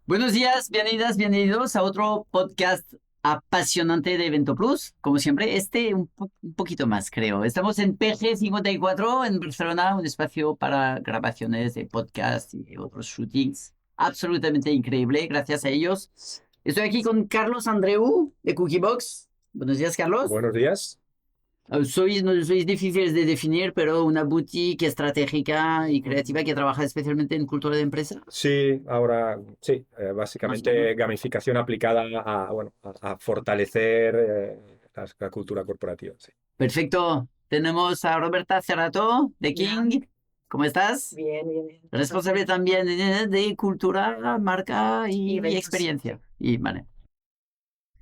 Buenos días, bienvenidas, bienvenidos a otro podcast apasionante de Evento Plus. Como siempre, un poquito más, creo. Estamos en PG 54 en Barcelona, un espacio para grabaciones de podcast y otros shootings. Absolutamente increíble, gracias a ellos. Estoy aquí con Carlos Andreu de Cookiebox. Buenos días, Carlos. Buenos días. No sois difíciles de definir, pero una boutique estratégica y creativa que trabaja especialmente en cultura de empresa, Sí, ahora sí, más o menos. básicamente gamificación aplicada a fortalecer la cultura corporativa. Sí. Perfecto. Tenemos a Roberta Cerrato de Hola, King. ¿Cómo estás? bien, bien, bien. Responsable también de cultura, marca Y y eventos. experiencia. Y vale.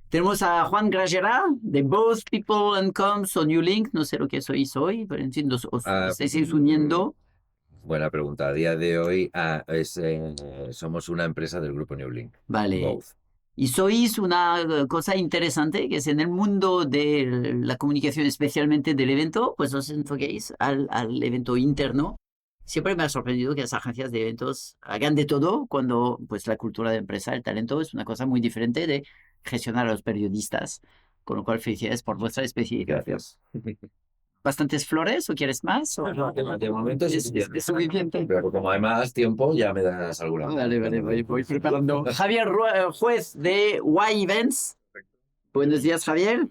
Tenemos a Juan Gragera de Both People and Coms o New Link. No sé lo que sois hoy, pero en fin, os Ah, estáis uniendo. buena pregunta. A día de hoy somos una empresa del grupo Neuralink. Vale. Both. Y sois una cosa interesante, que es en el mundo de la comunicación, especialmente del evento, pues os enfoquéis al evento interno. Siempre me ha sorprendido que las agencias de eventos hagan de todo cuando pues la cultura de empresa, el talento es una cosa muy diferente de gestionar a los periodistas. Con lo cual, felicidades por vuestra especialización. Gracias. ¿Bastantes flores o quieres más? ¿O No, de momento es es suficiente? Pero como hay más tiempo, ya me das alguna. Vale, vale, voy preparando. Javier Juez de Y Events. Buenos días, Javier.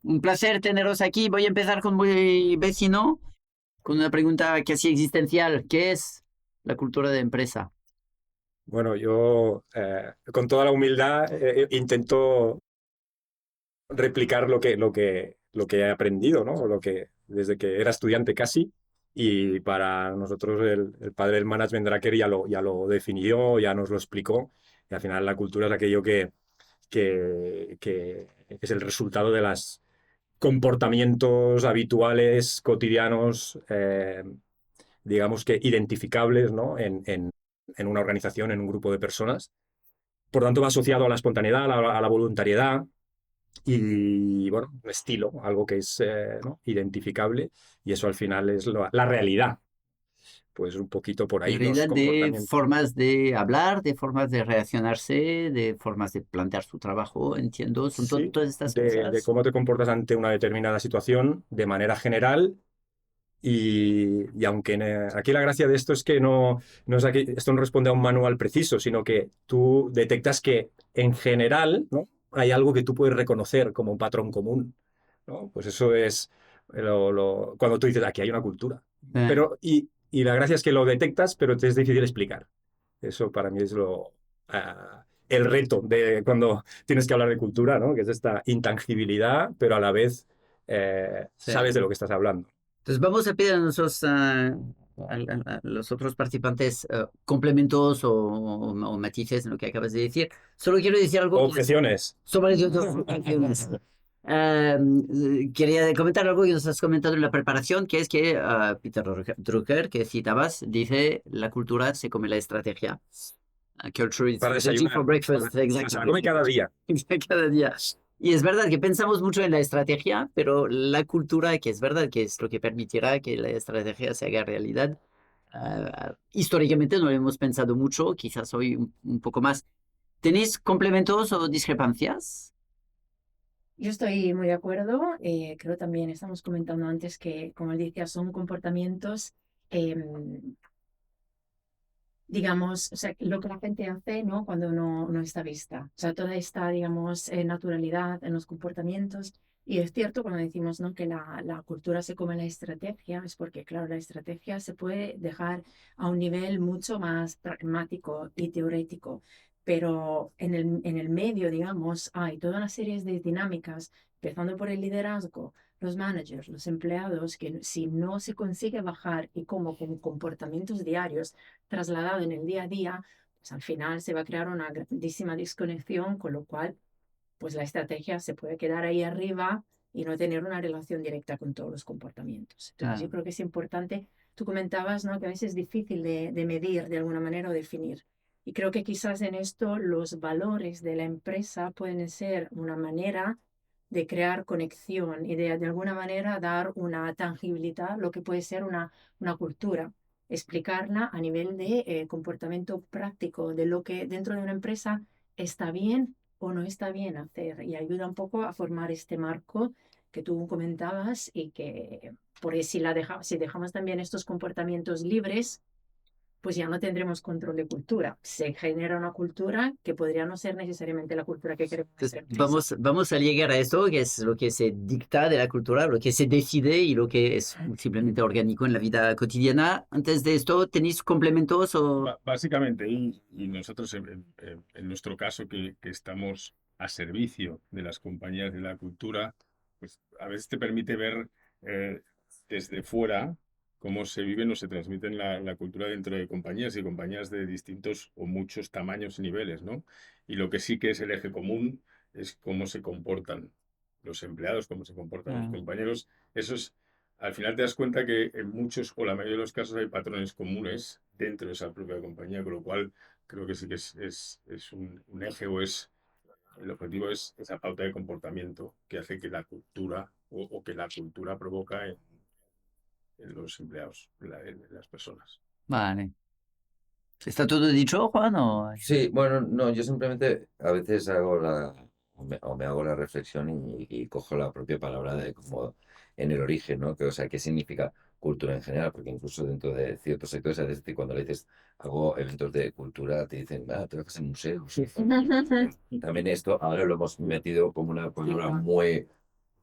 Un placer teneros aquí. Voy a empezar con mi vecino, con una pregunta casi existencial. ¿Qué es la cultura de empresa? Bueno, yo con toda la humildad intento replicar lo que he aprendido, ¿no? Desde que era estudiante casi. Y para nosotros el padre del management Drucker ya lo definió, ya nos lo explicó. Y al final la cultura es aquello que es el resultado de los comportamientos habituales, cotidianos, digamos que identificables, ¿no? En una organización, en un grupo de personas. Por tanto, va asociado a la espontaneidad, a la voluntariedad y, bueno, un estilo, algo que es ¿no? identificable, y eso al final es la realidad. Pues un poquito por En ahí los realidad, de comportamientos. formas de hablar, de formas de reaccionarse, de formas de plantear su trabajo, entiendo, son Sí, todas estas de cosas. cómo te comportas ante una determinada situación de manera general. Y aunque aquí la gracia de esto es que no es aquí, esto no responde a un manual preciso, sino que tú detectas que en general, ¿no? Hay algo que tú puedes reconocer como un patrón común, ¿no? Pues eso es cuando tú dices, aquí hay una cultura. Eh, Y la gracia es que lo detectas, pero te es difícil explicar. Eso para mí es el reto de cuando tienes que hablar de cultura, ¿no? Que es esta intangibilidad, pero a la vez sí. sabes de lo que estás hablando. Entonces vamos a pedir a los otros participantes complementos o matices en lo que acabas de decir. Solo quiero decir algo Objeciones. sobre las otras opciones. Quería comentar algo que nos has comentado en la preparación, que es que Peter Drucker, que citabas, dice la cultura se come la estrategia. Culture is Para strategy for desayunar. breakfast, Se la come exactamente. cada día. Cada día. Y es verdad que pensamos mucho en la estrategia, pero la cultura, que es verdad que es lo que permitirá que la estrategia se haga realidad, históricamente no lo hemos pensado mucho, quizás hoy un poco más. ¿Tenéis complementos o discrepancias? Yo estoy muy de acuerdo. Creo también, estamos comentando antes que, como él decía, son comportamientos, digamos, o sea, lo que la gente hace, ¿no? Cuando no está vista. O sea, toda esta, digamos, naturalidad en los comportamientos. Y es cierto cuando decimos, ¿no? Que la cultura se come la estrategia, es porque, claro, la estrategia se puede dejar a un nivel mucho más pragmático y teórico. Pero en el medio, digamos, hay toda una serie de dinámicas, empezando por el liderazgo, los managers, los empleados, que si no se consigue bajar y como con comportamientos diarios, trasladado en el día a día, pues al final se va a crear una grandísima desconexión, con lo cual, pues la estrategia se puede quedar ahí arriba y no tener una relación directa con todos los comportamientos. Entonces, yo Ah, creo que es importante, tú comentabas, ¿no? Que a veces es difícil de medir de alguna manera o definir. Y creo que quizás en esto los valores de la empresa pueden ser una manera de crear conexión y de alguna manera dar una tangibilidad a lo que puede ser una cultura. explicarla a nivel de comportamiento práctico, de lo que dentro de una empresa está bien o no está bien hacer, y ayuda un poco a formar este marco que tú comentabas, y que, porque si dejamos también estos comportamientos libres, pues ya no tendremos control de cultura. Se genera una cultura que podría no ser necesariamente la cultura que queremos en nuestra Entonces, empresa. vamos a llegar a esto, que es lo que se dicta de la cultura, lo que se decide y lo que es simplemente orgánico en la vida cotidiana. Antes de esto, ¿tenéis complementos o...? Básicamente, y nosotros en nuestro caso que estamos a servicio de las compañías de la cultura, pues a veces te permite ver desde fuera cómo se vive o se transmite la cultura dentro de compañías y compañías de distintos o muchos tamaños y niveles, ¿no? Y lo que sí que es el eje común es cómo se comportan los empleados, cómo se comportan los compañeros. Eso es, al final te das cuenta que en muchos o la mayoría de los casos hay patrones comunes dentro de esa propia compañía, con lo cual creo que sí que es un eje o es el objetivo es esa pauta de comportamiento que hace que la cultura o que la cultura provoca en los empleados, en las personas. Vale. ¿Está todo dicho, Juan? O... Sí, bueno, no, yo simplemente a veces hago o me hago la reflexión y cojo la propia palabra de como en el origen, ¿no? Que, o sea, ¿qué significa cultura en general? Porque incluso dentro de ciertos sectores, es decir, cuando le dices hago eventos de cultura, te dicen, trabajas en museos. También esto ahora lo hemos metido como una palabra muy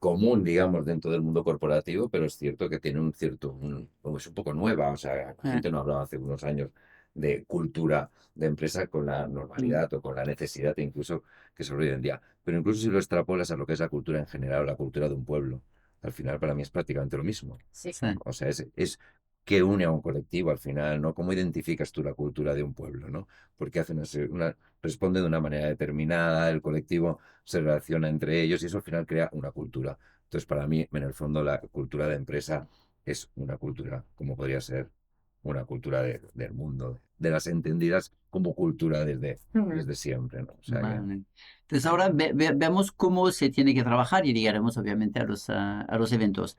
común, digamos, dentro del mundo corporativo, pero es cierto que tiene es un poco nueva, o sea, la gente no hablaba hace unos años de cultura de empresa con la normalidad o con la necesidad incluso que se hoy en día. Pero incluso si lo extrapolas a lo que es la cultura en general, la cultura de un pueblo, al final para mí es prácticamente lo mismo. Sí. Sí. O sea, es que une a un colectivo al final, ¿no? ¿Cómo identificas tú la cultura de un pueblo, ¿no? Porque responde de una manera determinada, el colectivo se relaciona entre ellos y eso al final crea una cultura. Entonces, para mí, en el fondo, la cultura de empresa es una cultura, como podría ser una cultura del mundo, de las entendidas como cultura desde siempre, ¿no? O sea que... Vale. Entonces ahora veamos cómo se tiene que trabajar y llegaremos obviamente a los eventos.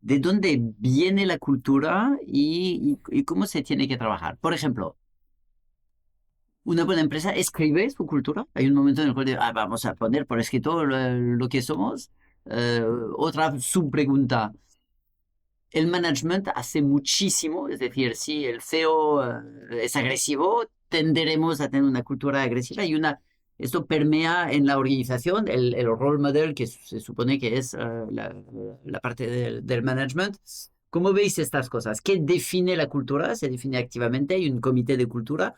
¿De dónde viene la cultura y cómo se tiene que trabajar? Por ejemplo, una buena empresa escribe su cultura. Hay un momento en el cual dice, vamos a poner por escrito lo que somos. Otra subpregunta. El management hace muchísimo, es decir, si el CEO es agresivo, tenderemos a tener una cultura agresiva y esto permea en la organización el role model que se supone que es la parte del management. ¿Cómo veis estas cosas? ¿Qué define la cultura? ¿Se define activamente? ¿Hay un comité de cultura?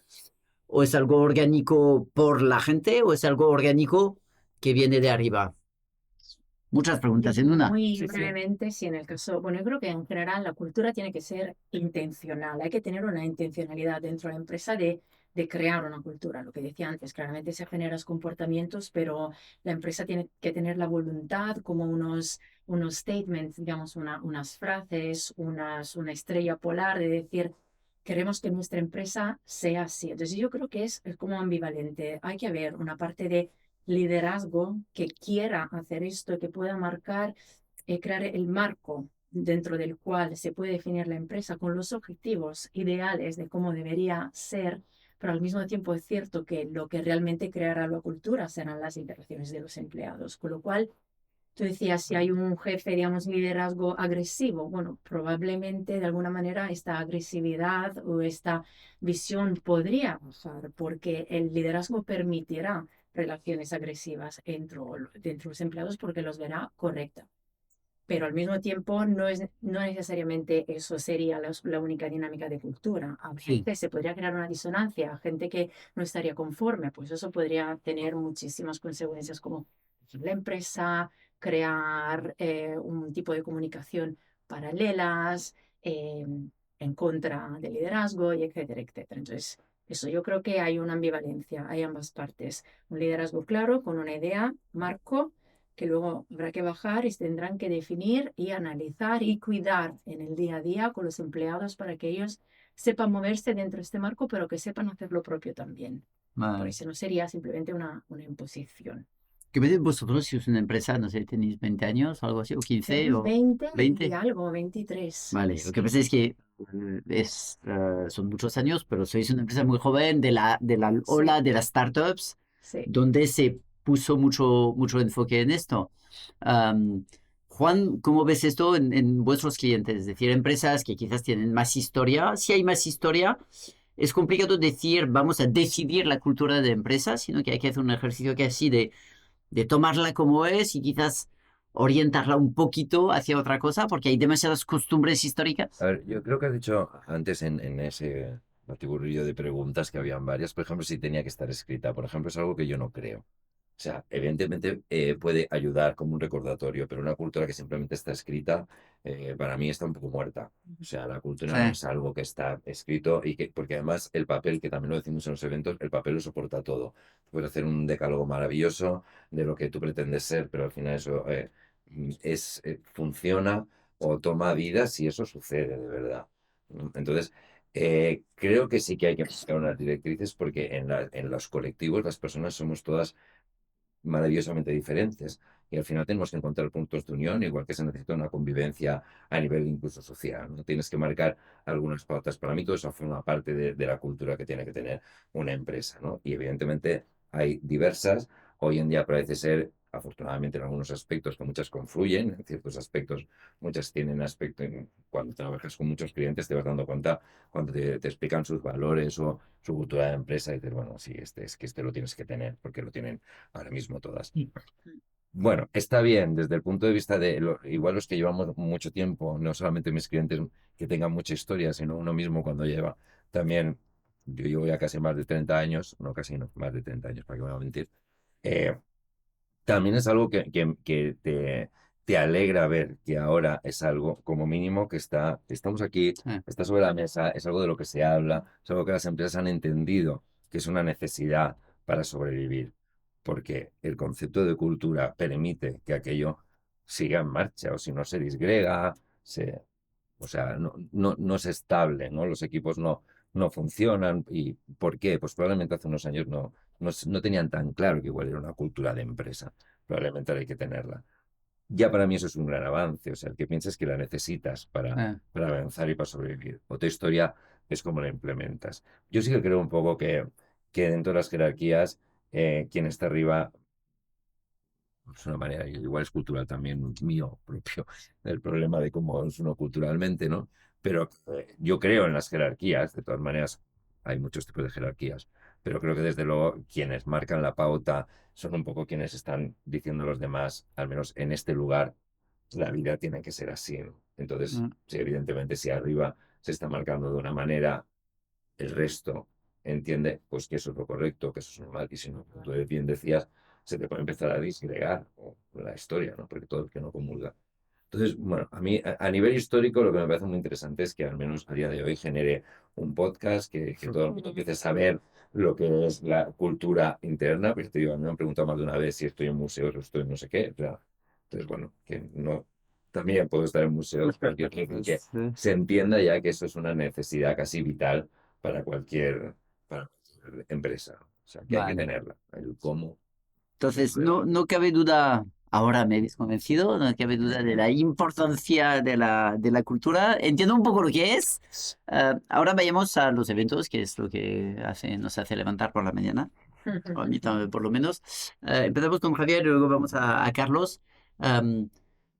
¿O es algo orgánico por la gente? ¿O es algo orgánico que viene de arriba? Muchas preguntas en una. Muy Sí, sí. brevemente, sí, en el caso, bueno, yo creo que en general la cultura tiene que ser intencional, hay que tener una intencionalidad dentro de la empresa de crear una cultura. Lo que decía antes, claramente se generan comportamientos, pero la empresa tiene que tener la voluntad, como unos statements, digamos, unas frases, una estrella polar de decir, queremos que nuestra empresa sea así. Entonces yo creo que es como ambivalente. Hay que haber una parte de liderazgo que quiera hacer esto, que pueda marcar, crear el marco dentro del cual se puede definir la empresa con los objetivos ideales de cómo debería ser, pero al mismo tiempo es cierto que lo que realmente creará la cultura serán las interacciones de los empleados, con lo cual tú decías, si hay un jefe, digamos, liderazgo agresivo, bueno, probablemente de alguna manera esta agresividad o esta visión podría bajar, porque el liderazgo permitirá relaciones agresivas dentro de los empleados porque los verá correcta. Pero al mismo tiempo no necesariamente eso sería la única dinámica de cultura. A veces se podría crear una disonancia, gente que no estaría conforme, pues eso podría tener muchísimas consecuencias como la empresa, crear un tipo de comunicación paralelas en contra del liderazgo, y etcétera, etcétera. Entonces, eso yo creo que hay una ambivalencia, hay ambas partes. Un liderazgo claro, con una idea, marco, que luego habrá que bajar y se tendrán que definir y analizar y cuidar en el día a día con los empleados para que ellos sepan moverse dentro de este marco, pero que sepan hacer lo propio también. Por eso no sería simplemente una imposición. ¿Qué veis vosotros si es una empresa, no sé, tenéis 20 años o algo así, o 15 o 20 20? y algo, 23. Vale, Sí. lo que pasa es que son muchos años, pero sois una empresa muy joven de la ola Sí, de las startups, sí. donde se puso mucho enfoque en esto. Am, Juan, ¿cómo ves esto en vuestros clientes? Es decir, empresas que quizás tienen más historia. Si hay más historia, es complicado decir, vamos a decidir la cultura de empresa, sino que hay que hacer un ejercicio que así de tomarla como es y quizás orientarla un poquito hacia otra cosa, porque hay demasiadas costumbres A históricas. ver, yo creo que has dicho antes en ese batiburrillo de preguntas que habían varias, por ejemplo, si tenía que estar escrita, por ejemplo, es algo que yo no creo. O sea, evidentemente puede ayudar como un recordatorio, pero una cultura que simplemente está escrita, para mí está un poco muerta. O sea, la cultura Sí, no es algo que está escrito y que, porque además el papel, que también lo decimos en los eventos, el papel lo soporta todo. Puedes hacer un decálogo maravilloso de lo que tú pretendes ser, pero al final eso funciona o toma vida si eso sucede de verdad. Entonces, creo que sí que hay que buscar unas directrices porque en los colectivos las personas somos todas maravillosamente diferentes y al final tenemos que encontrar puntos de unión, igual que se necesita una convivencia a nivel incluso social, ¿no? Tienes que marcar algunas pautas. Para mí todo eso forma parte de la cultura que tiene que tener una empresa, ¿no? Y evidentemente hay diversas. Hoy en día parece ser, afortunadamente en algunos aspectos, que muchas confluyen, en ciertos aspectos, muchas tienen aspecto, cuando trabajas con muchos clientes te vas dando cuenta cuando te explican sus valores o su cultura de empresa y dices, bueno, sí, es que este lo tienes que tener, porque lo tienen ahora mismo todas. Bueno, está bien desde el punto de vista de, igual los que llevamos mucho tiempo, no solamente mis clientes que tengan mucha historia, sino uno mismo cuando lleva también, yo llevo ya casi más de 30 años, no casi no, más de 30 años, para que me voy a mentir, eh, también es algo que te alegra ver que ahora es algo como mínimo estamos aquí, sí. está sobre la mesa, es algo de lo que se habla, es algo que las empresas han entendido que es una necesidad para sobrevivir, porque el concepto de cultura permite que aquello siga en marcha, o si no se disgrega, o sea, no es estable, ¿no? Los equipos no funcionan. ¿Y por qué? Pues probablemente hace unos años no tenían tan claro que igual era una cultura de empresa. Probablemente ahora hay que tenerla. Ya para mí eso es un gran avance. O sea, el que pienses que la necesitas Eh, para avanzar y para sobrevivir. Otra historia es cómo la implementas. Yo sí que creo un poco que dentro de las jerarquías, quien está arriba es una manera, igual es cultural también mío propio, el problema de cómo es uno culturalmente, ¿no? Pero yo creo en las jerarquías, de todas maneras, hay muchos tipos de jerarquías, pero creo que desde luego quienes marcan la pauta son un poco quienes están diciendo a los demás, al menos en este lugar, la vida tiene que ser así, ¿no? Entonces, mm, sí, evidentemente, si arriba se está marcando de una manera, el resto entiende pues que eso es lo correcto, que eso es normal, y si no, como tú bien decías, se te puede empezar a disgregar la historia, ¿no? Porque todo el que no comulga. Entonces, bueno, a mí a nivel histórico lo que me parece muy interesante es que al menos a día de hoy genere un podcast que todo el mundo empiece a saber lo que es la cultura interna, porque te digo, a mí me han preguntado más de una vez si estoy en museos o estoy en no sé qué, o sea, entonces, bueno, que no, también puedo estar en museos, pero quiero decir que sí. se entienda ya que eso es una necesidad casi vital para cualquier empresa. O sea, que hay que Vale. tenerla. El cómo. Entonces, no cabe duda, ahora me habéis convencido, no cabe duda de la importancia de la cultura. Entiendo un poco lo que es. Ahora vayamos a los eventos, que es lo que nos hace levantar por la mañana, o a mí también, por lo menos. Empezamos con Javier y luego vamos a Carlos. Am,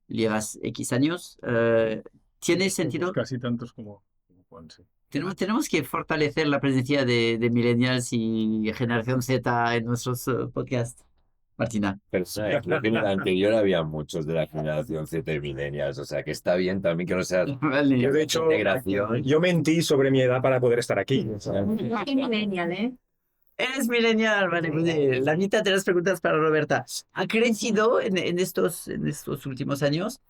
Llevas X años. ¿Tiene Unos pocos, sentido? casi tantos como Juan, sí. Tenemos que fortalecer la presencia de millennials y generación Z en nuestros podcasts, Martina. Pero creo que en el anterior había muchos de la generación Z y millennials. O sea, que está bien también que no sea Vale. Yo, de que hecho, integración. yo mentí sobre mi edad para poder estar aquí. O sea, Qué millennial, ¿eh? Eres millennial, vale. Pues, la mitad de las preguntas para Roberta. ¿Ha crecido en estos últimos años?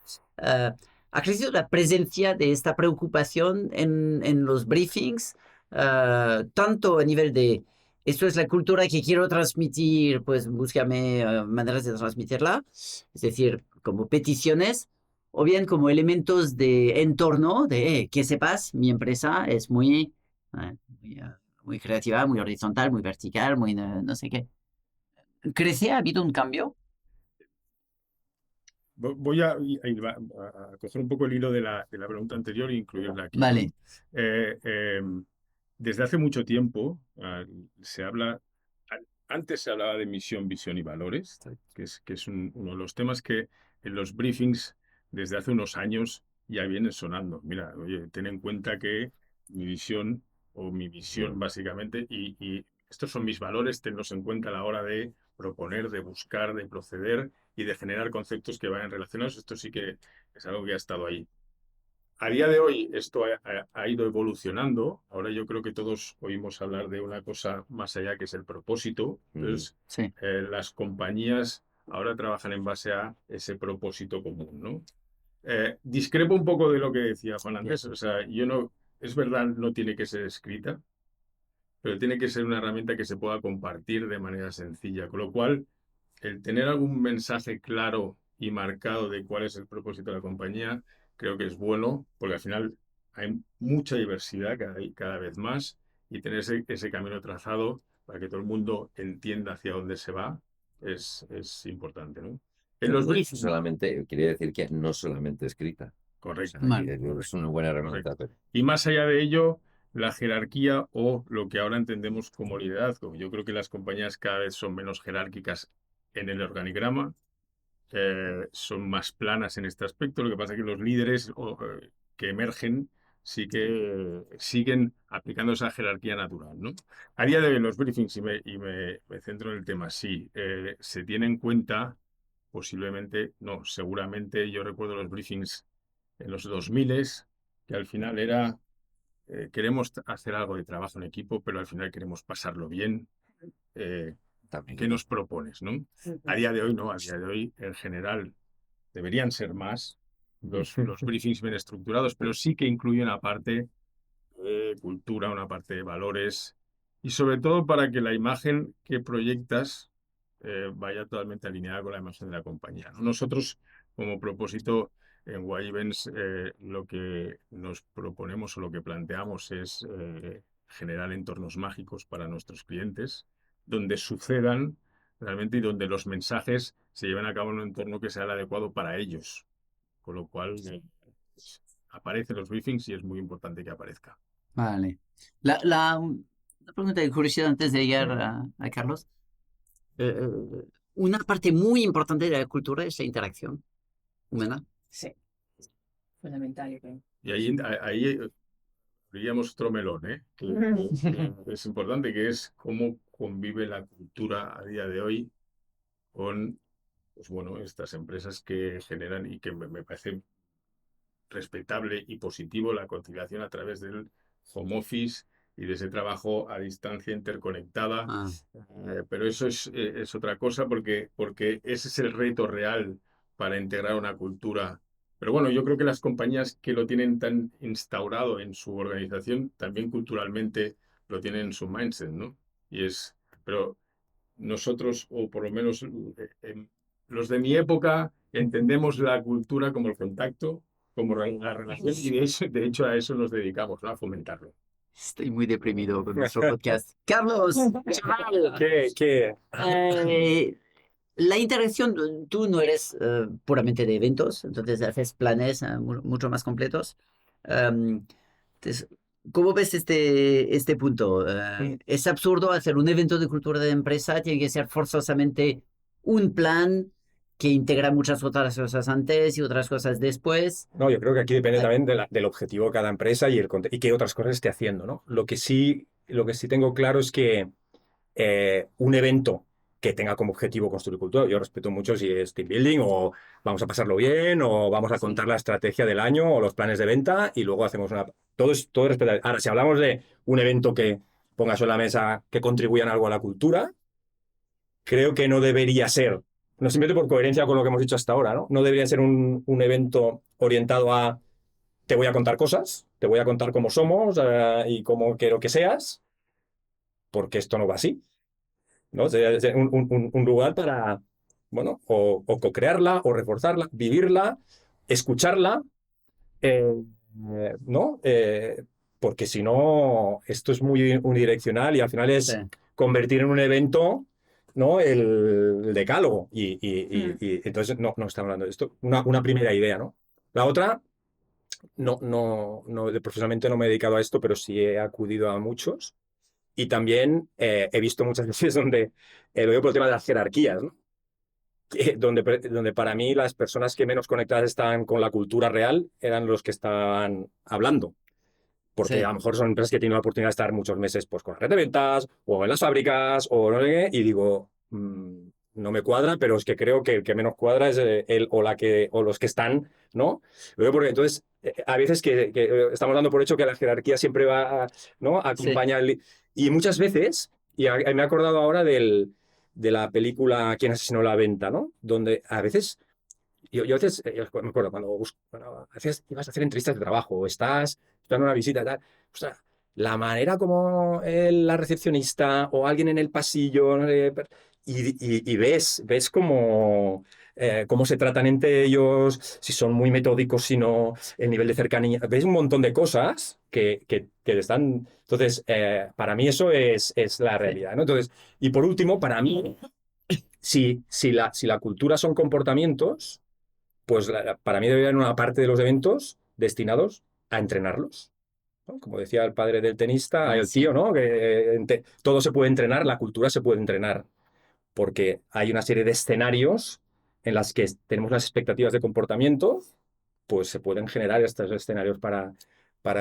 ¿Ha crecido la presencia de esta preocupación en los briefings? Tanto a nivel de, esto es la cultura que quiero transmitir, pues búscame maneras de transmitirla. Es decir, como peticiones, o bien como elementos de entorno, de que sepas, mi empresa es muy creativa, muy horizontal, muy vertical, muy no sé qué. ¿Crece? ¿Ha habido un cambio? Voy a coger un poco el hilo de la pregunta anterior e incluirla aquí, ¿no? Vale. Desde hace mucho tiempo se habla, antes se hablaba de misión, visión y valores, que es uno de los temas que en los briefings desde hace unos años ya vienen sonando. Mira, oye, ten en cuenta que mi visión o mi visión básicamente, y estos son mis valores, tenlos en cuenta a la hora de proponer, de buscar, de proceder y de generar conceptos que vayan relacionados. Esto sí que es algo que ha estado ahí. A día de hoy esto ha ido evolucionando. Ahora yo creo que todos oímos hablar de una cosa más allá que es el propósito. Entonces, Sí. las compañías ahora trabajan en base a ese propósito común, ¿no? Discrepo un poco de lo que decía Juan antes. O sea, es verdad, no tiene que ser escrita, pero tiene que ser una herramienta que se pueda compartir de manera sencilla. Con lo cual, el tener algún mensaje claro y marcado de cuál es el propósito de la compañía, creo que es bueno, porque al final hay mucha diversidad cada vez más, y tener ese camino trazado para que todo el mundo entienda hacia dónde se va es importante, ¿no? En los briefings, solamente, quería decir que no solamente escrita. O correcto. sea, Vale. que es una buena herramienta. Pero... Y más allá de ello, la jerarquía o lo que ahora entendemos como liderazgo. Yo creo que las compañías cada vez son menos jerárquicas en el organigrama, son más planas en este aspecto. Lo que pasa es que los líderes que emergen sí que siguen aplicando esa jerarquía natural, ¿no? A día de hoy en los briefings, me centro en el tema, sí, se tiene en cuenta, posiblemente, no, seguramente, yo recuerdo los briefings en los 2000, que al final era, queremos hacer algo de trabajo en equipo, pero al final queremos pasarlo bien. También. ¿Qué nos propones, no? A día de hoy no, a día de hoy en general deberían ser más los briefings bien estructurados, pero sí que incluyen una parte de cultura, una parte de valores, y sobre todo para que la imagen que proyectas vaya totalmente alineada con la imagen de la compañía, ¿no? Nosotros, como propósito en Y-Events, lo que nos proponemos o lo que planteamos es generar entornos mágicos para nuestros clientes, donde sucedan realmente y donde los mensajes se lleven a cabo en un entorno que sea el adecuado para ellos. Con lo cual, aparecen los briefings y es muy importante que aparezca. Vale. Una pregunta de curiosidad antes de llegar a Carlos. Una parte muy importante de la cultura es la interacción humana. Sí, fundamental, yo creo. Y ahí abriríamos otro melón, que es importante, que es cómo convive la cultura a día de hoy con, pues bueno, estas empresas que generan y que me parece respetable y positivo la conciliación a través del home office y de ese trabajo a distancia interconectada. Pero eso es otra cosa porque ese es el reto real para integrar una cultura. Pero bueno, yo creo que las compañías que lo tienen tan instaurado en su organización, también culturalmente lo tienen en su mindset, ¿no? Pero nosotros, o por lo menos los de mi época, entendemos la cultura como el contacto, como la relación, y de hecho a eso nos dedicamos, ¿no? A fomentarlo. Estoy muy deprimido con nuestro podcast. Carlos, chaval. ¿Qué? La interacción, tú no eres puramente de eventos, entonces haces planes mucho más completos. Entonces, ¿cómo ves este punto? ¿Es absurdo hacer un evento de cultura de empresa? ¿Tiene que ser forzosamente un plan que integra muchas otras cosas antes y otras cosas después? No, yo creo que aquí depende también del objetivo de cada empresa y qué otras cosas esté haciendo, ¿no? Lo que sí tengo claro es que un evento que tenga como objetivo construir cultura, yo respeto mucho si es team building o vamos a pasarlo bien o vamos a contar la estrategia del año o los planes de venta y luego hacemos una... Todo es respetable. Ahora, si hablamos de un evento que ponga sobre la mesa que contribuyan algo a la cultura, creo que no debería ser, no simplemente por coherencia con lo que hemos dicho hasta ahora, ¿no? No debería ser un evento orientado a te voy a contar cosas, te voy a contar cómo somos y cómo quiero que seas, porque esto no va así, ¿no? Debería ser un lugar para, bueno, o co-crearla, o reforzarla, vivirla, escucharla, ¿no? Porque si no, esto es muy unidireccional y al final es Sí. convertir en un evento ¿no? El decálogo. Y entonces no estamos hablando de esto. Una primera idea, ¿no? La otra, profesionalmente no me he dedicado a esto, pero sí he acudido a muchos. Y también he visto muchas veces donde lo digo por el tema de las jerarquías, ¿no? Donde para mí las personas que menos conectadas estaban con la cultura real eran los que estaban hablando. Porque Sí. a lo mejor son empresas que tienen la oportunidad de estar muchos meses pues, con la red de ventas o en las fábricas o no sé qué, y digo, no me cuadra, pero es que creo que el que menos cuadra es él o los que están, ¿no? Porque entonces, a veces que estamos dando por hecho que la jerarquía siempre va, ¿no? Sí. Acompaña y muchas veces, me he acordado ahora de la película ¿Quién asesinó la venta?, ¿no? Donde a veces yo a veces, me acuerdo, cuando a veces ibas a hacer entrevistas de trabajo o estás en una visita y tal, o sea, la manera como la recepcionista o alguien en el pasillo, no sé, y ves cómo se tratan entre ellos, si son muy metódicos, si no, el nivel de cercanía, ves un montón de cosas que están... Entonces, para mí eso es la realidad, ¿no? Entonces, y por último, para mí, si la cultura son comportamientos, pues para mí debería haber una parte de los eventos destinados a entrenarlos, ¿no? Como decía el padre del tenista, el Sí. tío, ¿no? Que todo se puede entrenar, la cultura se puede entrenar, porque hay una serie de escenarios en las que tenemos las expectativas de comportamiento, pues se pueden generar estos escenarios para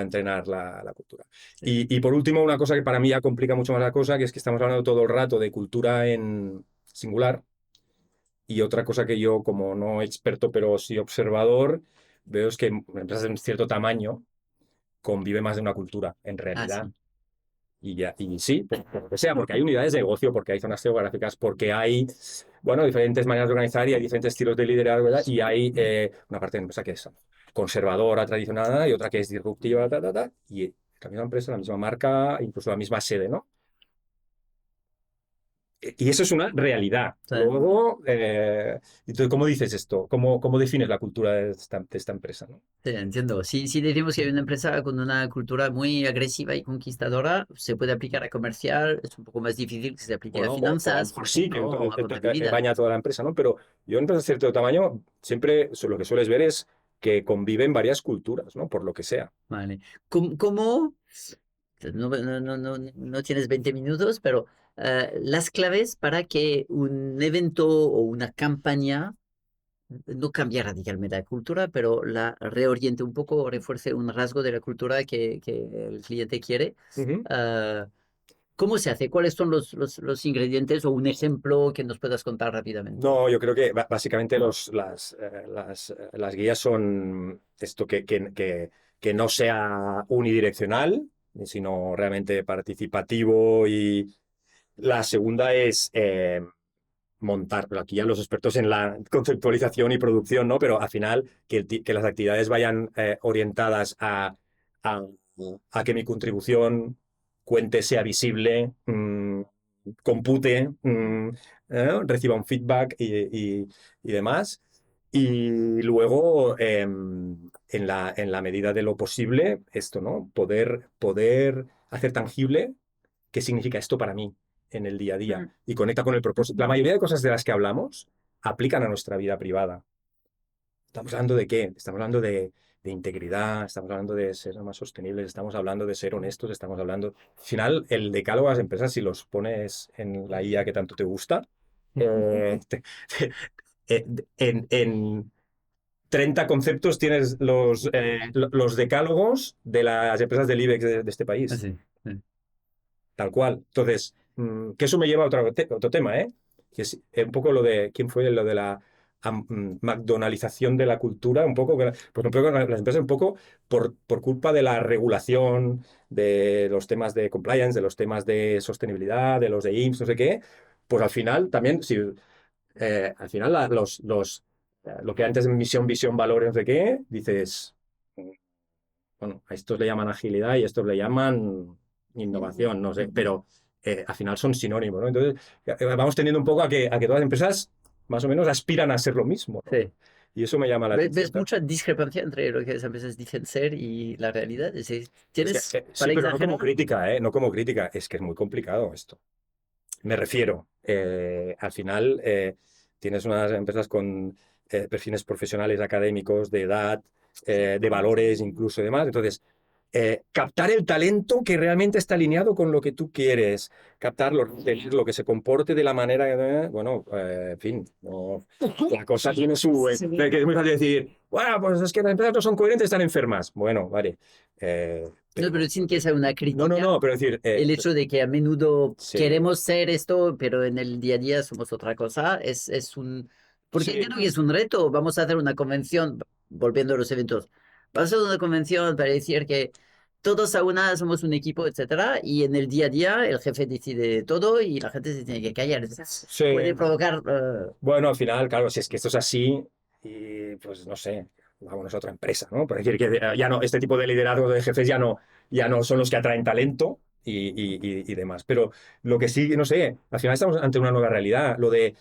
entrenar la cultura. Sí. Y por último, una cosa que para mí ya complica mucho más la cosa, que es que estamos hablando todo el rato de cultura en singular. Y otra cosa que yo, como no experto, pero sí observador, veo es que empresas de un cierto tamaño convive más de una cultura, en realidad. Sí. Y sí, por lo que sea, porque hay unidades de negocio, porque hay zonas geográficas, porque hay, bueno, diferentes maneras de organizar y hay diferentes estilos de liderazgo, ¿verdad? Y hay una parte de la empresa que es conservadora, tradicional, y otra que es disruptiva, y la misma empresa, la misma marca, incluso la misma sede, ¿no? Y eso es una realidad. Sí. Luego, entonces, ¿cómo dices esto? ¿Cómo defines la cultura de esta empresa, ¿no? Sí, entiendo. Si decimos que hay una empresa con una cultura muy agresiva y conquistadora, se puede aplicar a comercial, es un poco más difícil que se aplique a Bueno, o a lo finanzas, por mejor sí, ejemplo, o a que contabilidad. baña a toda la empresa, ¿no? Pero yo en empresas de cierto tamaño, siempre lo que sueles ver es que conviven varias culturas, ¿no? Por lo que sea. Vale. ¿Cómo? No tienes 20 minutos, pero las claves para que un evento o una campaña no cambie radicalmente la cultura, pero la reoriente un poco, refuerce un rasgo de la cultura que el cliente quiere. Ujú. Ah, ¿Cómo se hace? ¿Cuáles son los ingredientes o un ejemplo que nos puedas contar rápidamente? No, yo creo que básicamente las guías son esto que no sea unidireccional, sino realmente participativo. Y la segunda es montar, pero aquí ya los expertos en la conceptualización y producción, ¿no? Pero al final que las actividades vayan orientadas a, a que mi contribución cuente, sea visible, compute, reciba un feedback y demás. Y luego, en la medida de lo posible, esto, ¿no? Poder hacer tangible qué significa esto para mí en el día a día Mm. y conecta con el propósito. La mayoría de cosas de las que hablamos aplican a nuestra vida privada. ¿Estamos hablando de qué? Estamos hablando de integridad, estamos hablando de ser más sostenibles, estamos hablando de ser honestos, estamos hablando... Al final, el decálogo de las empresas, si los pones en la IA que tanto te gusta, eh, te- te- eh, en 30 conceptos tienes los decálogos de las empresas del IBEX de este Ah, país. sí, sí. Tal cual. Entonces, que eso me lleva a otro tema, ¿eh? Que es un poco lo de, ¿quién fue? Lo de la McDonaldización de la cultura, un poco, pues un poco las empresas, un poco por culpa de la regulación, de los temas de compliance, de los temas de sostenibilidad, de los de IMSS, no sé qué, pues al final también, si, al final lo que antes misión, visión, valores, no sé qué, dices, bueno, a estos le llaman agilidad y a estos le llaman innovación, no sé, pero al final son sinónimos, ¿no? Entonces, vamos teniendo un poco a que todas las empresas más o menos aspiran a ser lo mismo, ¿no? Sí. Y eso me llama la atención. ¿Ves mucha discrepancia entre lo que las empresas dicen ser y la realidad? Es que, ¿Tienes, sí, para pero no como exagerar? crítica, ¿eh? No como crítica, es que es muy complicado esto. Me refiero, al final tienes unas empresas con perfiles profesionales, académicos, de edad, de valores incluso y demás. Entonces, captar el talento que realmente está alineado con lo que tú quieres, captarlo, lo que se comporte de la manera que, bueno, en fin, no, la cosa tiene su... que es muy fácil decir, bueno, pues es que las empresas no son coherentes, están enfermas. Bueno, vale. No, pero sin que sea una crítica. No, pero decir... El hecho de que a menudo sí. queremos ser esto, pero en el día a día somos otra cosa, es un... Porque Sí. entiendo que es un reto. Vamos a hacer una convención, volviendo a los eventos, vamos a hacer una convención para decir que todos a una somos un equipo, etcétera, y en el día a día el jefe decide todo y la gente se tiene que callar. Sí. Puede provocar... Bueno, al final, claro, si es que esto es así, y pues no sé, vamos a otra empresa, ¿no? Por decir que ya no, este tipo de liderazgo de jefes ya no son los que atraen talento y demás. Pero lo que sí, no sé, al final estamos ante una nueva realidad. Lo de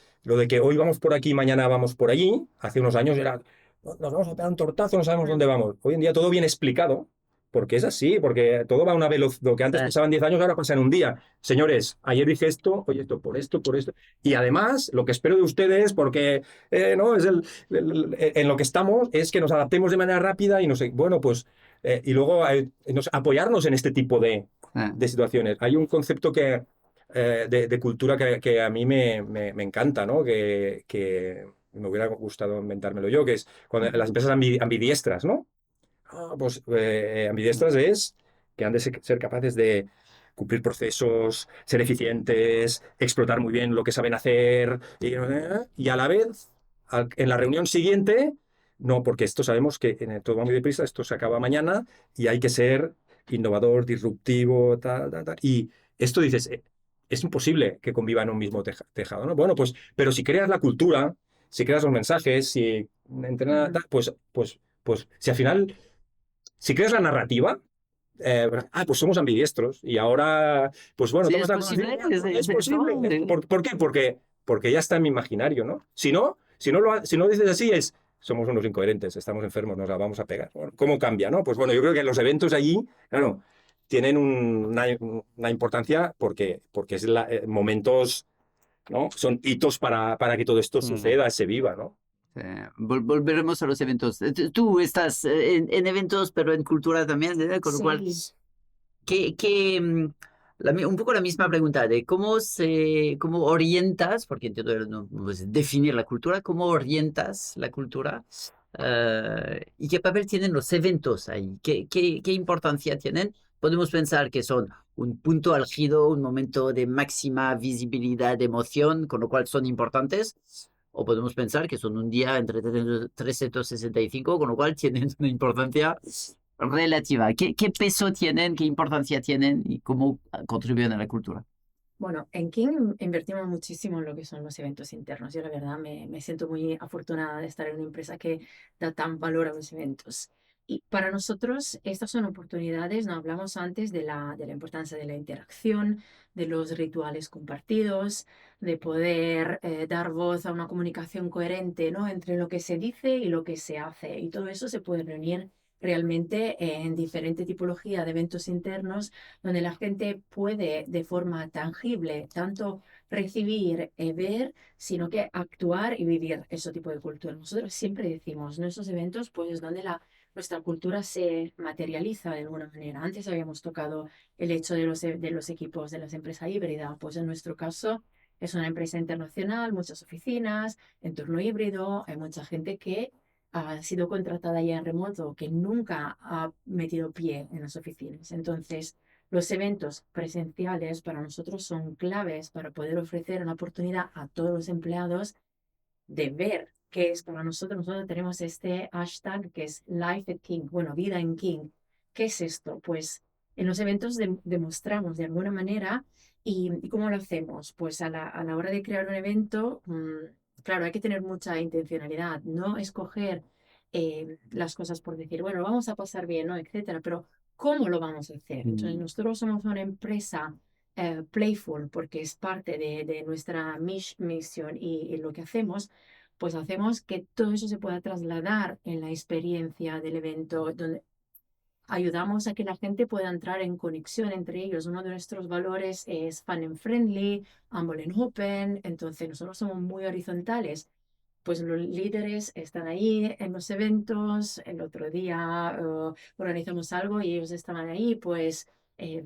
que hoy vamos por aquí, mañana vamos por allí, hace unos años era, nos vamos a pegar un tortazo, no sabemos dónde vamos. Hoy en día todo bien explicado. Porque es así, porque todo va a una velocidad. Lo que antes pasaban 10 años, ahora pasa en un día. Señores, ayer dije esto, oye, esto, por esto, por esto. Y además, lo que espero de ustedes, porque no es en lo que estamos, es que nos adaptemos de manera rápida y no sé, bueno, pues, y luego apoyarnos en este tipo de situaciones. Hay un concepto de cultura que a mí me encanta, ¿no? Que me hubiera gustado inventármelo yo, que es cuando las empresas ambidiestras, ¿no? Pues ambidiestras es que han de ser capaces de cumplir procesos, ser eficientes, explotar muy bien lo que saben hacer y a la vez, en la reunión siguiente, no, porque esto sabemos que todo va muy deprisa, esto se acaba mañana y hay que ser innovador, disruptivo, tal, tal, tal. Y esto dices, es imposible que conviva en un mismo tejado, ¿no? Bueno, pues, pero si creas la cultura, si creas los mensajes, si entrenas, pues si al final si creas la narrativa, pues somos ambidiestros y ahora, pues bueno, Sí, tomas es la posible, conciencia, es eso, posible. ¿Por qué? Porque ya está en mi imaginario, ¿no? Si no dices así es, somos unos incoherentes, estamos enfermos, nos la vamos a pegar. Bueno, ¿cómo cambia, no? Pues bueno, yo creo que los eventos allí, claro, tienen una importancia porque es momentos, ¿no? Son hitos para que todo esto suceda, se viva, ¿no? Volveremos a los eventos. Tú estás en eventos, pero en cultura también, con lo cual, Sí. un poco la misma pregunta de cómo orientas, porque entiendo no puedes definir la cultura, cómo orientas la cultura y qué papel tienen los eventos ahí, qué importancia tienen. Podemos pensar que son un punto álgido, un momento de máxima visibilidad de emoción, con lo cual son importantes. O podemos pensar que son un día entre 365, con lo cual tienen una importancia relativa. ¿Qué peso tienen, qué importancia tienen y cómo contribuyen a la cultura? Bueno, en King invertimos muchísimo en lo que son los eventos internos. Yo la verdad me siento muy afortunada de estar en una empresa que da tan valor a los eventos. Y para nosotros estas son oportunidades, no hablamos antes de la importancia de la interacción, de los rituales compartidos, de poder dar voz a una comunicación coherente, ¿no? Entre lo que se dice y lo que se hace. Y todo eso se puede reunir realmente en diferente tipología de eventos internos donde la gente puede de forma tangible tanto recibir y ver, sino que actuar y vivir ese tipo de cultura. Nosotros siempre decimos, ¿no? Esos eventos, pues donde nuestra cultura se materializa de alguna manera. Antes habíamos tocado el hecho de los equipos de las empresas híbridas, pues en nuestro caso es una empresa internacional, muchas oficinas, entorno híbrido, hay mucha gente que ha sido contratada ya en remoto, que nunca ha metido pie en las oficinas. Entonces, los eventos presenciales para nosotros son claves para poder ofrecer una oportunidad a todos los empleados de ver qué es para nosotros. Nosotros tenemos este hashtag que es Life at King, bueno, vida en King. ¿Qué es esto? Pues en los eventos demostramos de alguna manera y ¿cómo lo hacemos? Pues a la hora de crear un evento, claro, hay que tener mucha intencionalidad, no escoger las cosas por decir, bueno, vamos a pasar bien, ¿no? Etcétera, pero ¿cómo lo vamos a hacer? Entonces, nosotros somos una empresa playful porque es parte de nuestra misión y lo que hacemos, pues hacemos que todo eso se pueda trasladar en la experiencia del evento, donde ayudamos a que la gente pueda entrar en conexión entre ellos. Uno de nuestros valores es Fun and Friendly, Humble and Open, entonces nosotros somos muy horizontales. Pues los líderes están ahí en los eventos. El otro día organizamos algo y ellos estaban ahí, pues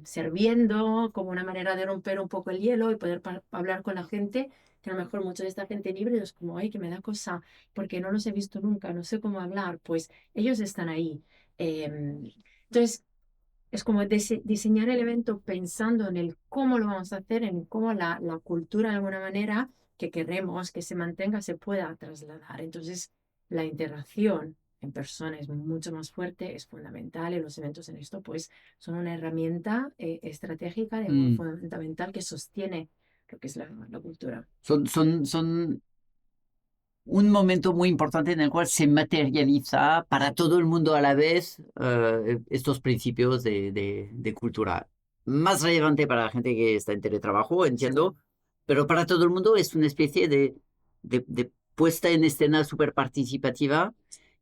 sirviendo como una manera de romper un poco el hielo y poder hablar con la gente, que a lo mejor mucha de esta gente libre es como, ay, que me da cosa, porque no los he visto nunca, no sé cómo hablar. Pues ellos están ahí. Entonces, es como diseñar el evento pensando en el cómo lo vamos a hacer, en cómo la cultura de alguna manera que queremos que se mantenga se pueda trasladar. Entonces, la interacción en persona es mucho más fuerte, es fundamental y los eventos en esto pues son una herramienta estratégica Mm. fundamental que sostiene lo que es la cultura. Son un momento muy importante en el cual se materializa para todo el mundo a la vez estos principios de cultura. Más relevante para la gente que está en teletrabajo, entiendo, pero para todo el mundo es una especie de puesta en escena súper participativa,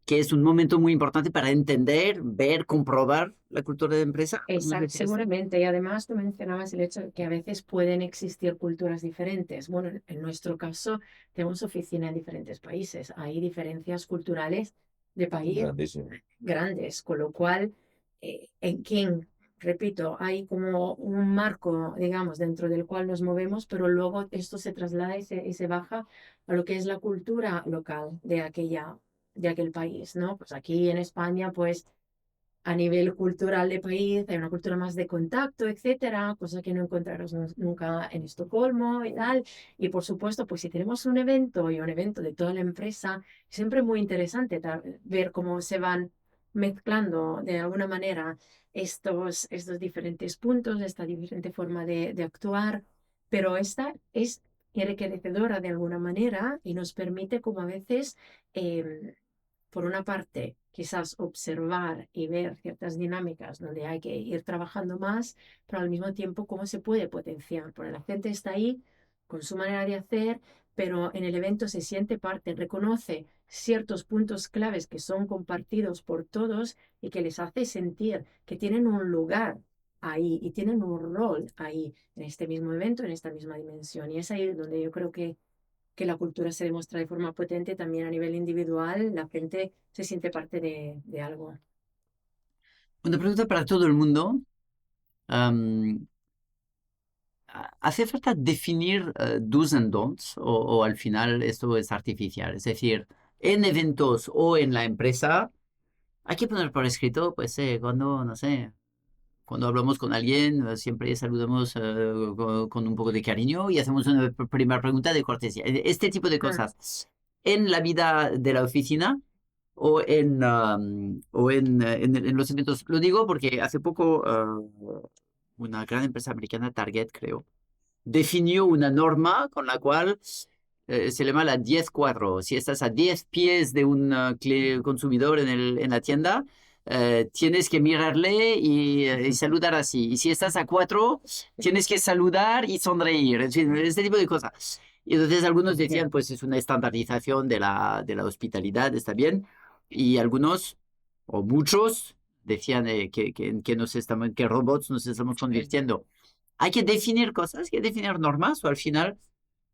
que es un momento muy importante para entender, ver, comprobar la cultura de empresa. Exacto, seguramente. Y además tú mencionabas el hecho de que a veces pueden existir culturas diferentes. Bueno, en nuestro caso tenemos oficina en diferentes países. Hay diferencias culturales de país Grandísimo. grandes, con lo cual, en King, repito, hay como un marco, digamos, dentro del cual nos movemos, pero luego esto se traslada y se baja a lo que es la cultura local de aquel país, ¿no? Pues aquí en España, pues a nivel cultural de país, hay una cultura más de contacto, etcétera, cosa que no encontrarás nunca en Estocolmo y tal. Y por supuesto, pues si tenemos un evento y un evento de toda la empresa, siempre muy interesante ver cómo se van mezclando de alguna manera estos diferentes puntos, esta diferente forma de actuar, pero esta es enriquecedora de alguna manera y nos permite como a veces por una parte, quizás observar y ver ciertas dinámicas donde hay que ir trabajando más, pero al mismo tiempo cómo se puede potenciar, porque la gente está ahí con su manera de hacer, pero en el evento se siente parte, reconoce ciertos puntos claves que son compartidos por todos y que les hace sentir que tienen un lugar ahí y tienen un rol ahí en este mismo evento, en esta misma dimensión. Y es ahí donde yo creo que la cultura se demuestra de forma potente también a nivel individual, la gente se siente parte de algo. Una pregunta para todo el mundo. ¿Hace falta definir do's and don'ts o al final esto es artificial? Es decir, en eventos o en la empresa hay que poner por escrito, pues cuando, no sé, cuando hablamos con alguien siempre saludamos con un poco de cariño y hacemos una primera pregunta de cortesía. Este tipo de cosas en la vida de la oficina o en los eventos. Lo digo porque hace poco una gran empresa americana, Target, creo, definió una norma con la cual se llama la 10-4. Si estás a 10 pies de un consumidor en la tienda, tienes que mirarle y saludar así. Y si estás a 4, tienes que saludar y sonreír. En fin, este tipo de cosas. Y entonces algunos decían, pues es una estandarización de la hospitalidad, está bien. Y algunos, o muchos, decían que robots nos estamos convirtiendo. Hay que definir cosas, hay que definir normas, o al final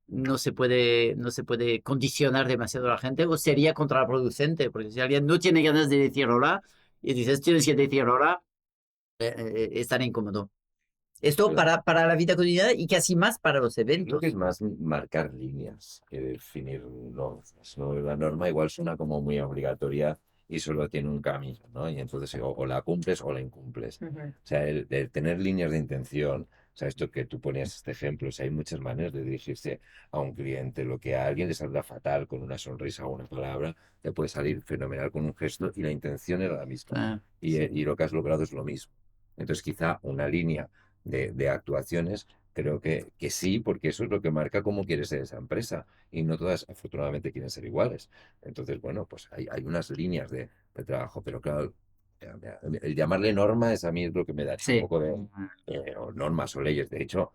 no se puede condicionar demasiado a la gente, o sería contraproducente, porque si alguien no tiene ganas de decir hola, y dices, tienes que decir hola, es tan incómodo. Esto Claro. para la vida cotidiana y casi más para los Creo eventos. que es más marcar líneas que definir normas, ¿no? La norma igual suena como muy obligatoria y solo tiene un camino, ¿no? Y entonces o la cumples o la incumples. Ujú. O sea, el tener líneas de intención, o sea, esto que tú ponías este ejemplo, o sea, hay muchas maneras de dirigirse a un cliente. Lo que a alguien le saldrá fatal con una sonrisa o una palabra, te puede salir fenomenal con un gesto y la intención era la misma. Y lo que has logrado es lo mismo. Entonces, quizá una línea de actuaciones, creo que sí, porque eso es lo que marca cómo quiere ser esa empresa. Y no todas, afortunadamente, quieren ser iguales. Entonces, bueno, pues hay unas líneas de trabajo, pero claro, el llamarle norma es a mí es lo que me daría un Sí. poco de o normas o leyes. De hecho,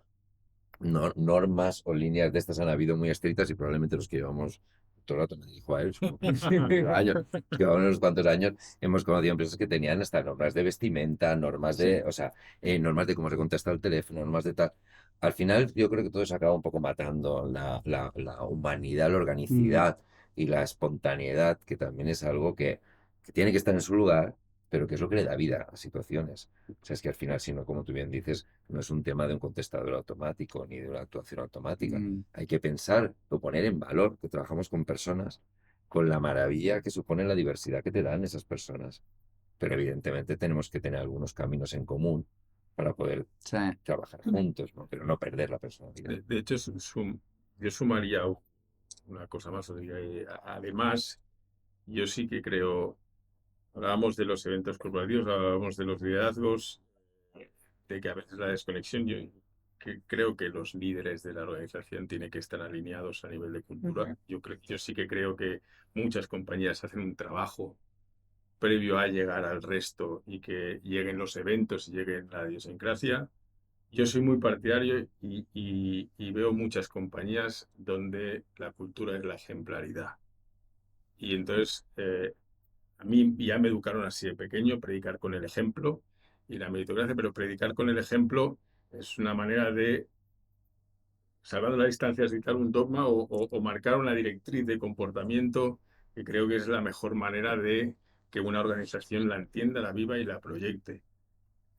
normas o líneas de estas han habido muy estrictas y probablemente los que llevamos todo el rato me dirijo a él, supongo que años, llevamos unos cuantos años, hemos conocido empresas que tenían hasta normas de vestimenta, normas Sí. de, o sea, normas de cómo se contesta el teléfono, normas de tal. Al final yo creo que todo se acaba un poco matando la humanidad, la Mm. organicidad y la espontaneidad, que también es algo que tiene que estar en su lugar, pero que es lo que le da vida a situaciones. O sea, es que al final, si no, como tú bien dices, no es un tema de un contestador automático ni de una actuación automática. Mm. Hay que pensar o poner en valor que trabajamos con personas, con la maravilla que supone la diversidad que te dan esas personas. Pero evidentemente tenemos que tener algunos caminos en común para poder Sí. trabajar juntos, ¿no? Pero no perder la personalidad. De hecho, yo sumaría una cosa más. Además, yo sí que creo, hablábamos de los eventos corporativos, hablábamos de los liderazgos, de que a veces la desconexión, yo creo que los líderes de la organización tienen que estar alineados a nivel de cultura. Yo sí que creo que muchas compañías hacen un trabajo previo a llegar al resto y que lleguen los eventos y llegue la idiosincrasia. Yo soy muy partidario y veo muchas compañías donde la cultura es la ejemplaridad. Y entonces, a mí ya me educaron así de pequeño, predicar con el ejemplo y la meritocracia, pero predicar con el ejemplo es una manera de, salvando las distancias, dictar un dogma o marcar una directriz de comportamiento que creo que es la mejor manera de que una organización la entienda, la viva y la proyecte.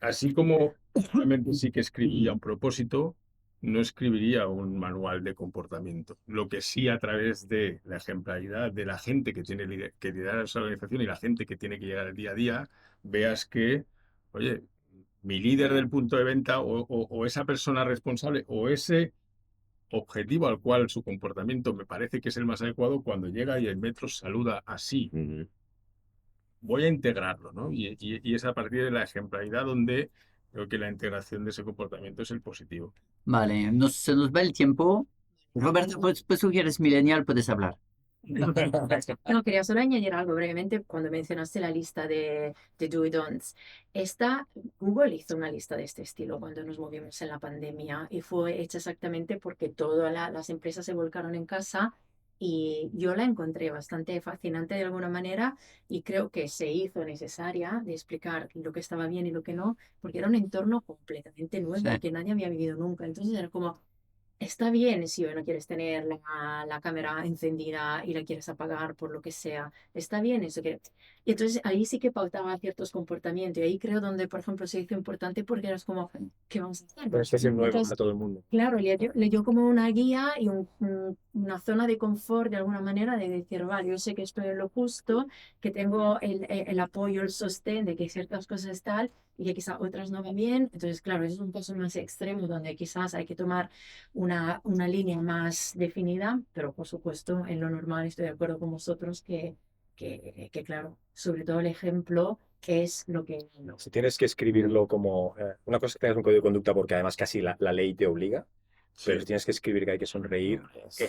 Así como realmente sí que escribiría un propósito, no escribiría un manual de comportamiento. Lo que sí, a través de la ejemplaridad de la gente que tiene que liderar esa organización y la gente que tiene que llegar al día a día, veas que, oye, mi líder del punto de venta o esa persona responsable o ese objetivo al cual su comportamiento me parece que es el más adecuado, cuando llega y el metro saluda así. Voy a integrarlo, ¿no? Y es a partir de la ejemplaridad donde creo que la integración de ese comportamiento es el positivo. Vale, se nos va el tiempo. Roberto, pues tú que eres millennial, puedes hablar. No, quería solo añadir algo brevemente cuando mencionaste la lista de do y don'ts. Google hizo una lista de este estilo cuando nos movimos en la pandemia y fue hecha exactamente porque todas las empresas se volcaron en casa y yo la encontré bastante fascinante de alguna manera y creo que se hizo necesaria de explicar lo que estaba bien y lo que no, porque era un entorno completamente nuevo Sí. que nadie había vivido nunca. Entonces era como... Está bien si hoy no quieres tener la cámara encendida y la quieres apagar por lo que sea. Está bien eso que... Y entonces ahí sí que pautaba ciertos comportamientos. Y ahí creo donde, por ejemplo, se hizo importante porque eras como, ¿qué vamos a hacer? Una especie nueva Entonces, a todo el mundo. claro, le dio como una guía y una zona de confort de alguna manera de decir, vale, yo sé que estoy en lo justo, que tengo el apoyo, el sostén de que ciertas cosas tal y que quizás otras no van bien. Entonces, claro, eso es un caso más extremo donde quizás hay que tomar una línea más definida, pero por supuesto, en lo normal estoy de acuerdo con vosotros que claro, sobre todo el ejemplo es lo que... Si tienes que escribirlo como una cosa es que tengas un código de conducta porque además casi la ley te obliga, pero si tienes que escribir que hay que sonreír,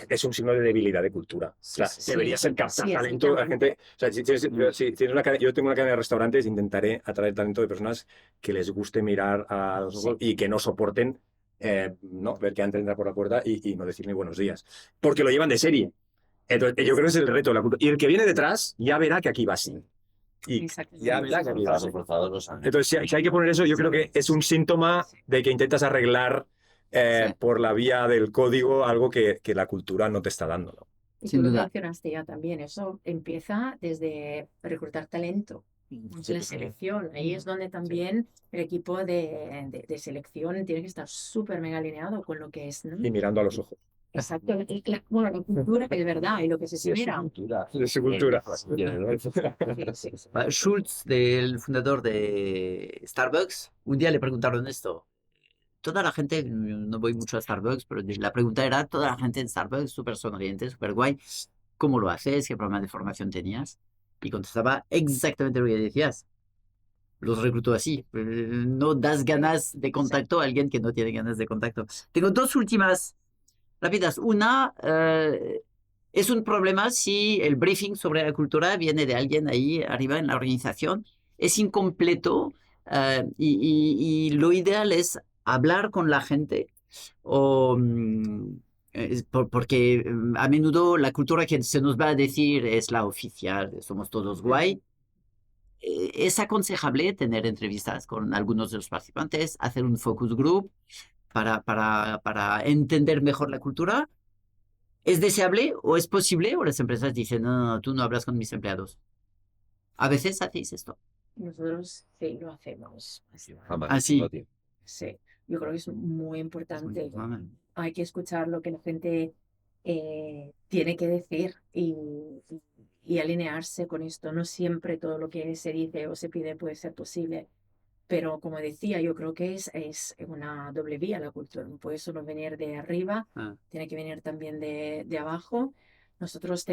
es un signo de debilidad de cultura. O sea, sí, debería ser captar sí, talento a la gente. O sea, si tienes una cadena, yo tengo una cadena de restaurantes, intentaré atraer talento de personas que les guste mirar a los ojos y que no soporten no ver que antes de entrar por la puerta y no decir ni buenos días. Porque lo llevan de serie. Entonces, yo creo que es el reto de la cultura. Y el que viene detrás ya verá que aquí va así. Y ya verá que aquí va así. Entonces, si hay que poner eso, yo creo que es un síntoma de que intentas arreglar por la vía del código algo que la cultura no te está dando, ¿no? Y Sin tú lo duda. mencionaste ya también, eso empieza desde reclutar talento, la selección. Ahí es donde también el equipo de selección tiene que estar súper mega alineado con lo que es, ¿no? Y mirando a los ojos. Exacto. Bueno, la cultura es verdad y lo que se espera. De su cultura. Sí, sí. Schultz, el fundador de Starbucks, un día le preguntaron esto. Toda la gente, no voy mucho a Starbucks, pero la pregunta era, toda la gente en Starbucks, súper sonriente, súper guay, ¿cómo lo haces? ¿Qué programa de formación tenías? Y contestaba exactamente lo que decías. Los reclutó así. No das ganas de contacto a alguien que no tiene ganas de contacto. Tengo dos últimas rápidas. Una, es un problema si el briefing sobre la cultura viene de alguien ahí arriba en la organización. Es incompleto y lo ideal es hablar con la gente o Porque a menudo la cultura que se nos va a decir es la oficial, somos todos guay. Es aconsejable tener entrevistas con algunos de los participantes, hacer un focus group para entender mejor la cultura. ¿Es deseable o es posible? O las empresas dicen, no, no, tú no hablas con mis empleados. A veces hacéis esto. Nosotros sí lo hacemos. Jamás. Así. No, tío. Sí, yo creo que es muy Es importante. muy normal. Hay que escuchar lo que la gente tiene que decir y alinearse con esto. No siempre todo lo que se dice o se pide puede ser posible, pero como decía, yo creo que es una doble vía la cultura. No puede solo venir de arriba, Ah. tiene que venir también de abajo. Nosotros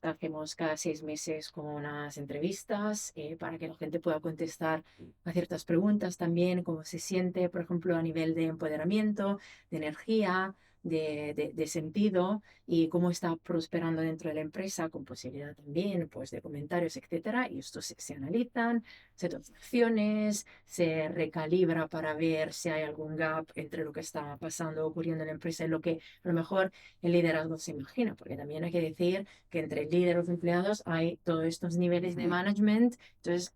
hacemos cada 6 meses como unas entrevistas para que la gente pueda contestar a ciertas preguntas también, cómo se siente, por ejemplo, a nivel de empoderamiento, de energía, de sentido y cómo está prosperando dentro de la empresa, con posibilidad también pues, de comentarios, etcétera. Y estos se analizan, se toman acciones, se recalibra para ver si hay algún gap entre lo que está pasando o ocurriendo en la empresa y lo que a lo mejor el liderazgo se imagina, porque también hay que decir que entre el líder y los empleados hay todos estos niveles de management, entonces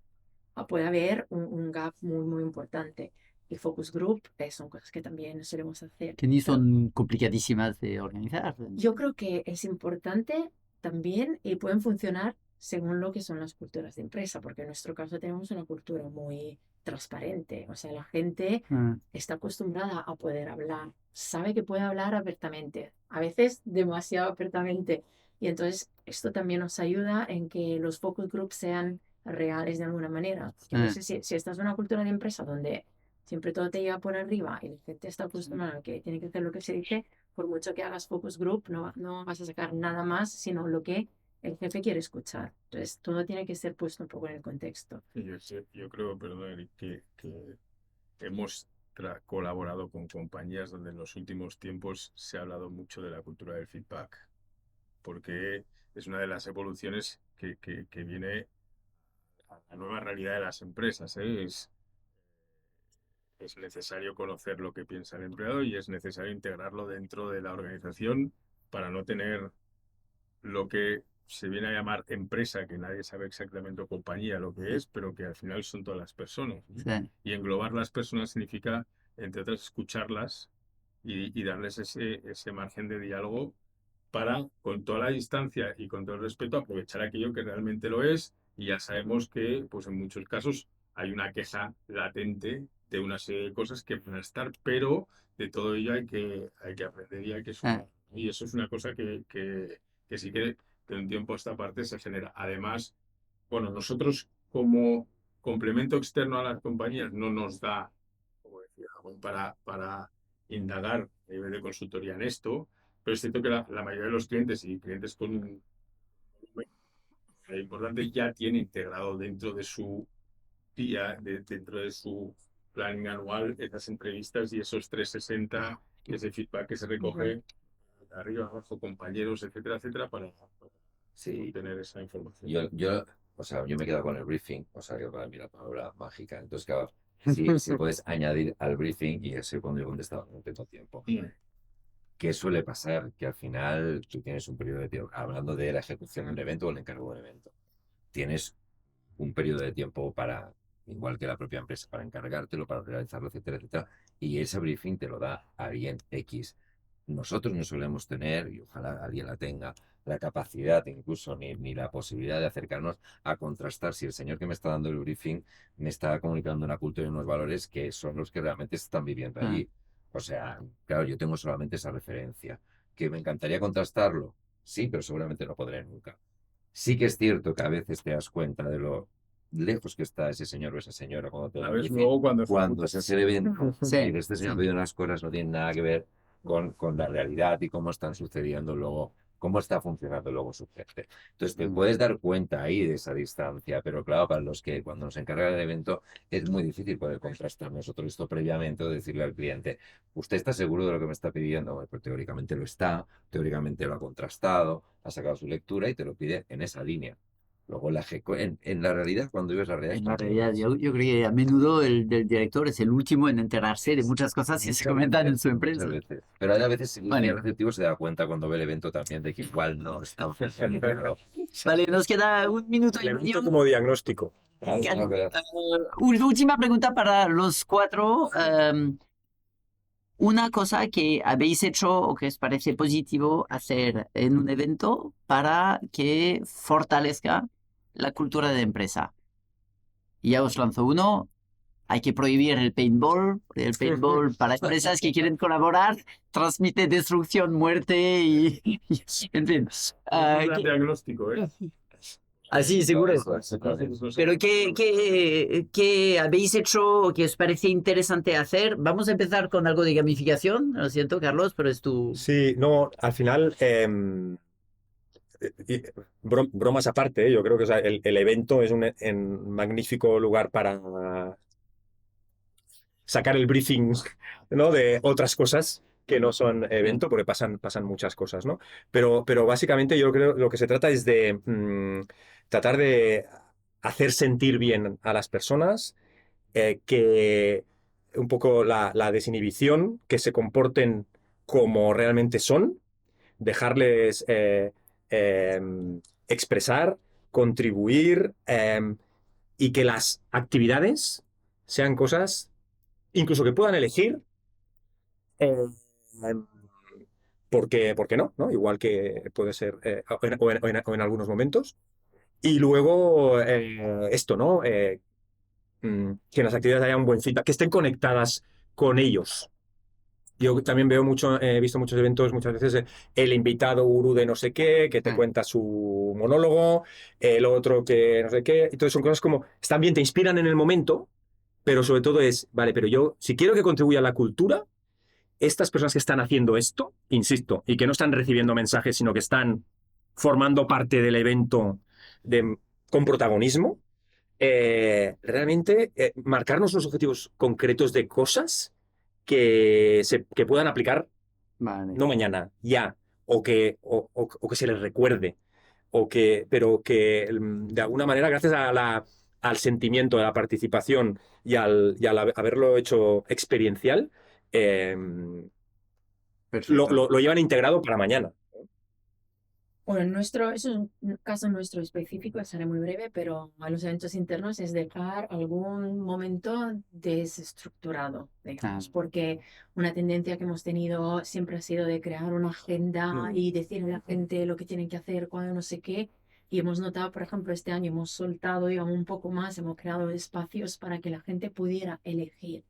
puede haber un gap muy, muy importante. Y focus group son cosas que también solemos hacer. Que ni Pero son complicadísimas de organizar. yo creo que es importante también y pueden funcionar según lo que son las culturas de empresa, porque en nuestro caso tenemos una cultura muy transparente, o sea, la gente Ah. está acostumbrada a poder hablar, sabe que puede hablar abiertamente, a veces demasiado abiertamente, y entonces esto también nos ayuda en que los focus groups sean reales de alguna manera, porque a Ah. veces si estás en una cultura de empresa donde siempre todo te llega por arriba y la gente está acostumbrada a que tiene que hacer lo que se dice, por mucho que hagas focus group, no vas a sacar nada más, sino lo que el jefe quiere escuchar. Entonces, todo tiene que ser puesto un poco en el contexto. Yo creo, perdón, Eric, que hemos colaborado con compañías donde en los últimos tiempos se ha hablado mucho de la cultura del feedback, porque es una de las evoluciones que viene a la nueva realidad de las empresas, ¿eh? Es necesario conocer lo que piensa el empleado y es necesario integrarlo dentro de la organización para no tener lo que se viene a llamar empresa, que nadie sabe exactamente o compañía lo que es, pero que al final son todas las personas, ¿no? Sí. Y englobar las personas significa, entre otras, escucharlas y darles ese margen de diálogo para, con toda la distancia y con todo el respeto, aprovechar aquello que realmente lo es. Y ya sabemos que, pues en muchos casos, hay una queja latente de una serie de cosas que van a estar, pero de todo ello hay que aprender y hay que sumar. Y eso es una cosa que sí que de un tiempo a esta parte se genera. Además, bueno, nosotros como complemento externo a las compañías no nos da, como decía, para indagar a nivel de consultoría en esto, pero es cierto que la mayoría de los clientes y clientes con un importante ya tiene integrado dentro de su día, dentro de su planning anual, esas entrevistas y esos 360, ese feedback que se recoge arriba, abajo, compañeros, etcétera, etcétera, para Sí, obtener esa información. o sea, yo me he quedado con el briefing, o sea, que para mí la palabra mágica. Entonces, claro, si puedes añadir al briefing, y eso cuando yo contestaba no tengo tiempo. ¿Qué suele pasar? Que al final tú tienes un periodo de tiempo, hablando de la ejecución de un evento o el encargo de un evento, tienes un periodo de tiempo para, igual que la propia empresa, para encargártelo, para realizarlo, etcétera, etcétera, y ese briefing te lo da alguien X. Nosotros no solemos tener, y ojalá alguien la tenga, la capacidad incluso ni la posibilidad de acercarnos a contrastar si el señor que me está dando el briefing me está comunicando una cultura y unos valores que son los que realmente se están viviendo allí. O sea, claro, yo tengo solamente esa referencia. ¿Que me encantaría contrastarlo? Sí, pero seguramente no podré nunca. Sí que es cierto que a veces te das cuenta de lo lejos que está ese señor o esa señora cuando te A dan ver, briefing. luego Cuando se hace el evento, Sí, y este señor sí. pide unas cosas no tienen nada que ver con la realidad y cómo están sucediendo luego, cómo está funcionando luego su gente. Entonces te puedes dar cuenta ahí de esa distancia, pero claro, para los que cuando nos encargan el evento es muy difícil poder contrastar nosotros esto previamente o decirle al cliente, ¿usted está seguro de lo que me está pidiendo? Bueno, pues teóricamente lo está, teóricamente lo ha contrastado, ha sacado su lectura y te lo pide en esa línea. Luego en la realidad, cuando vives la realidad... En la realidad, yo creo que a menudo el director es el último en enterarse de muchas cosas que se comentan en su empresa. Muchas veces. Pero a veces, si es muy Vale. receptivo, se da cuenta cuando ve el evento también de que igual no está funcionando. Vale, nos queda un minuto y Elemento medio. como diagnóstico. Última pregunta para los cuatro. Una cosa que habéis hecho o que os parece positivo hacer en un evento para que fortalezca la cultura de empresa. Ya os lanzo uno. Hay que prohibir el paintball. El paintball para empresas que quieren colaborar transmite destrucción, muerte y en fin. Un diagnóstico, ¿eh? Así, seguro. Pero ¿qué ¿qué habéis hecho o que os parece interesante hacer? Vamos a empezar con algo de gamificación. Lo siento, Carlos, pero es tu... Sí, no, al final, bromas aparte, yo creo que o sea, el evento es un magnífico lugar para sacar el briefing, ¿no? De otras cosas que no son evento, porque pasan muchas cosas, ¿no? Pero básicamente yo creo lo que se trata es de tratar de hacer sentir bien a las personas, que un poco la desinhibición, que se comporten como realmente son, dejarles expresar, contribuir, y que las actividades sean cosas incluso que puedan elegir, eh, porque no, ¿no? Igual que puede ser o en algunos momentos. Y luego esto, ¿no? Que en las actividades haya un buen feedback, que estén conectadas con ellos. Yo también veo mucho, he visto muchos eventos, muchas veces el invitado gurú de no sé qué, que te cuenta su monólogo, el otro que no sé qué. Entonces son cosas como, están bien, te inspiran en el momento, pero sobre todo es, vale, pero yo, si quiero que contribuya a la cultura, estas personas que están haciendo esto, insisto, y que no están recibiendo mensajes, sino que están formando parte del evento con protagonismo, realmente marcarnos los objetivos concretos de cosas que puedan aplicar Vale. no mañana, ya, o que se les recuerde, pero que de alguna manera, gracias al sentimiento, a la participación y al haberlo hecho experiencial, Perfecto. lo llevan integrado para mañana. Bueno, eso es un caso nuestro específico, seré muy breve, pero a los eventos internos es dejar algún momento desestructurado, digamos, porque una tendencia que hemos tenido siempre ha sido de crear una agenda y decir a la gente lo que tienen que hacer, cuando no sé qué. Y hemos notado, por ejemplo, este año hemos soltado, digamos, un poco más, hemos creado espacios para que la gente pudiera elegir,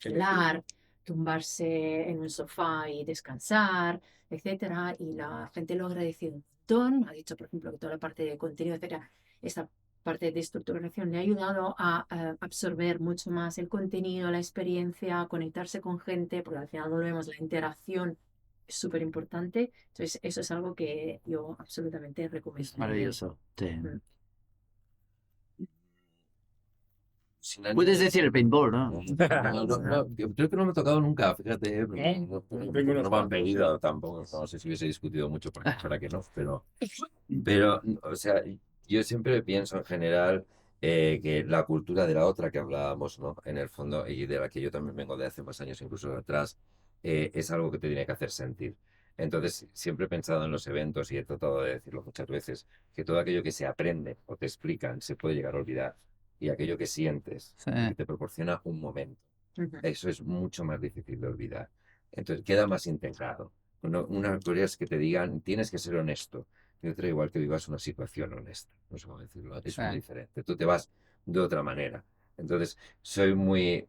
hablar, tumbarse en un sofá y descansar, etcétera, y la gente lo ha agradecido un montón. Ha dicho, por ejemplo, que toda la parte de contenido, etcétera, esta parte de estructuración le ha ayudado a absorber mucho más el contenido, la experiencia, a conectarse con gente, porque al final volvemos, la interacción es súper importante. Entonces, eso es algo que yo absolutamente recomiendo. Maravilloso. Sí. Sin ánimo Puedes de- decir el paintball, ¿no? Yo creo que no me ha tocado nunca, fíjate, Tengo no unos me han cuantos. pedido tampoco, no sé si hubiese discutido mucho para que no, pero, o sea, yo siempre pienso en general que la cultura de la otra que hablábamos, ¿no? En el fondo, y de la que yo también vengo de hace más años, incluso atrás, es algo que te tiene que hacer sentir. Entonces, siempre he pensado en los eventos y he tratado de decirlo muchas veces, que todo aquello que se aprende o te explican se puede llegar a olvidar. Y aquello que sientes, Sí. que te proporciona un momento, eso es mucho más difícil de olvidar. Entonces, queda más integrado. Una cosa es que te digan, tienes que ser honesto. Y otra igual que vivas una situación honesta. No sé cómo decirlo. Es muy diferente. Tú te vas de otra manera. Entonces, soy muy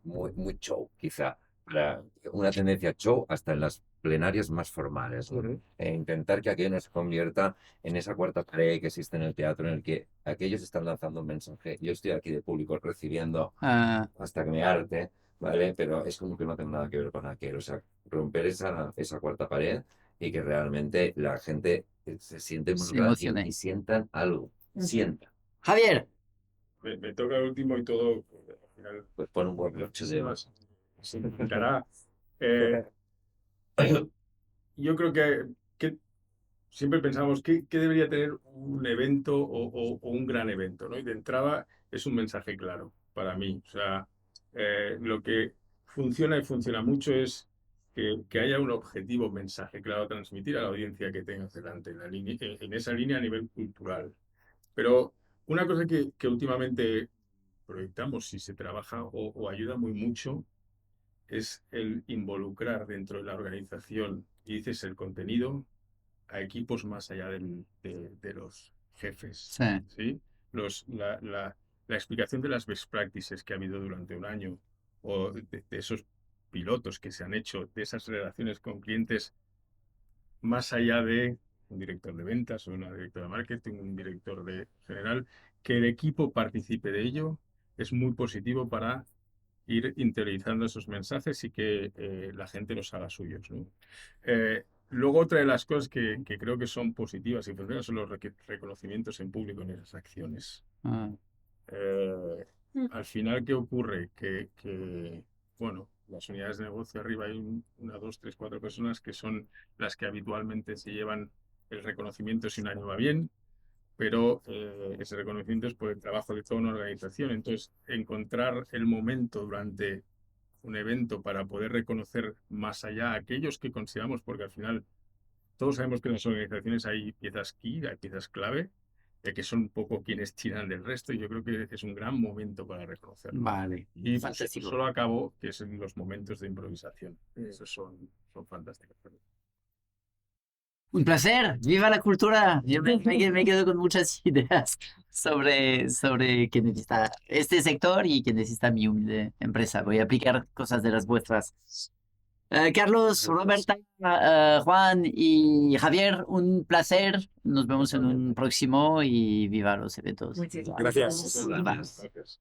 show, quizá. Para una tendencia show hasta en las plenarias más formales, ¿no? E intentar que aquello no se convierta en esa cuarta pared que existe en el teatro, en el que aquellos están lanzando un mensaje. Yo estoy aquí de público recibiendo hasta que me harte, ¿vale? Pero es como que no tengo nada que ver con aquello. O sea, romper esa cuarta pared y que realmente la gente se siente involucrada y sientan algo. Sientan. Javier. Me toca el último y todo. Al final, Pues pon un buen broche de más. se necesitará. Yo creo que siempre pensamos qué debería tener un evento o un gran evento, ¿no? Y de entrada es un mensaje claro para mí. O sea, lo que funciona y funciona mucho es que haya un objetivo mensaje claro a transmitir a la audiencia que tengas delante, en esa línea a nivel cultural. Pero una cosa que últimamente proyectamos y se trabaja o ayuda muy mucho es el involucrar dentro de la organización, y dices el contenido, a equipos más allá de los jefes, Sí. ¿sí? La explicación de las best practices que ha habido durante un año o de esos pilotos que se han hecho, de esas relaciones con clientes más allá de un director de ventas o una directora de marketing, un director de general, que el equipo participe de ello es muy positivo para ir interiorizando esos mensajes y que la gente los haga suyos, ¿no? Luego otra de las cosas que creo que son positivas y funcionan son los reconocimientos en público en esas acciones. Ah, Al final, ¿qué ocurre? Bueno, las unidades de negocio arriba hay una, dos, tres, cuatro personas que son las que habitualmente se llevan el reconocimiento si un año va bien, pero ese reconocimiento es por el trabajo de toda una organización. Entonces, encontrar el momento durante un evento para poder reconocer más allá a aquellos que consideramos, porque al final todos sabemos que en las organizaciones hay piezas key, hay piezas clave, que son un poco quienes tiran del resto, y yo creo que es un gran momento para reconocerlo. vale, Y fantástico. solo acabo, que es en los momentos de improvisación. Esos son fantásticos. Un placer, viva la cultura. Yo me quedo con muchas ideas sobre qué necesita este sector y qué necesita mi humilde empresa. Voy a aplicar cosas de las vuestras. Carlos, Roberta, Juan y Javier, un placer. Nos vemos en un próximo y viva los eventos. Muchísimas Gracias. Viva. Gracias.